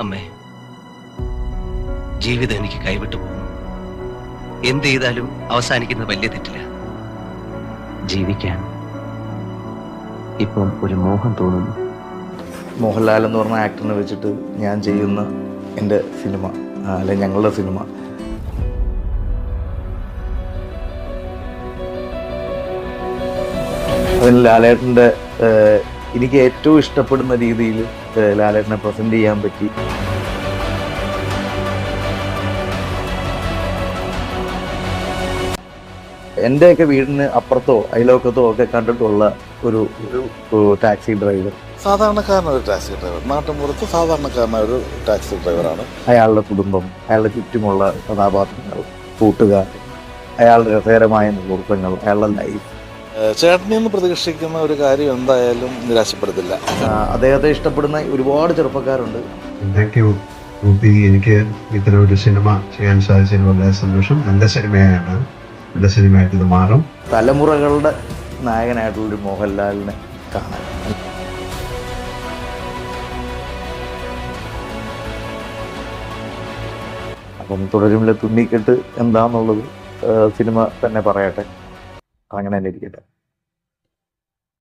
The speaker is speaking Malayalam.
അമ്മേ, ജീവിതം എനിക്ക് കൈവിട്ടു പോകുന്നു. എന്ത് ചെയ്താലും അവസാനിക്കുന്ന വലിയ തെറ്റില്ല. ജീവിക്കാൻ ഇപ്പം ഒരു മോഹം തോന്നുന്നു. മോഹൻലാൽ എന്ന് പറഞ്ഞ ആക്ടറിനെ വെച്ചിട്ട് ഞാൻ ചെയ്യുന്ന എൻ്റെ സിനിമ, അല്ലെ ഞങ്ങളുടെ സിനിമ, അതിന് ലാലേട്ടൻ്റെ എനിക്ക് ഏറ്റവും ഇഷ്ടപ്പെടുന്ന രീതിയിൽ ലാലേട്ടനെ പ്രസൻറ്റ് ചെയ്യാൻ പറ്റി. എൻ്റെയൊക്കെ വീടിന് അപ്പുറത്തോ അയലോക്കത്തോ ഒക്കെ കണ്ടിട്ടുള്ള ഒരു ടാക്സി ഡ്രൈവർ, സാധാരണക്കാരനായ ഒരു ടാക്സി ഡ്രൈവർ, നാട്ടിൻപുറത്ത് സാധാരണക്കാരനായ ഒരു ടാക്സി ഡ്രൈവറാണ്. അയാളുടെ കുടുംബം, അയാളുടെ ചുറ്റുമുള്ള കഥാപാത്രങ്ങൾ, കൂട്ടുകാർ, അയാളുടെ രസകരമായ മുഹൂർത്തങ്ങൾ, അയാളുടെ ലൈഫ്. ചേട്ടനിൽ നിന്ന് പ്രതീക്ഷിക്കുന്ന ഒരു കാര്യം എന്തായാലും നിരാശപ്പെടുത്തില്ല. അദ്ദേഹത്തെ ഇഷ്ടപ്പെടുന്ന ഒരുപാട് ചെറുപ്പക്കാരുണ്ട്. എനിക്ക് ഇത്തരം ഒരു സിനിമ ചെയ്യാൻ സാധിച്ചതിന് വളരെ സന്തോഷം. നല്ല സിനിമയാണ്, നല്ല സിനിമയായിട്ട് ഇത് മാറും. തലമുറകളുടെ നായകനായിട്ടുള്ളൊരു മോഹൻലാലിനെ കാണാൻ. അപ്പം തുടരുമില്ല തുന്നിക്കെട്ട് എന്താന്നുള്ളത് സിനിമ തന്നെ പറയട്ടെ. അങ്ങനെ തന്നെ ഇരിക്കട്ടെ.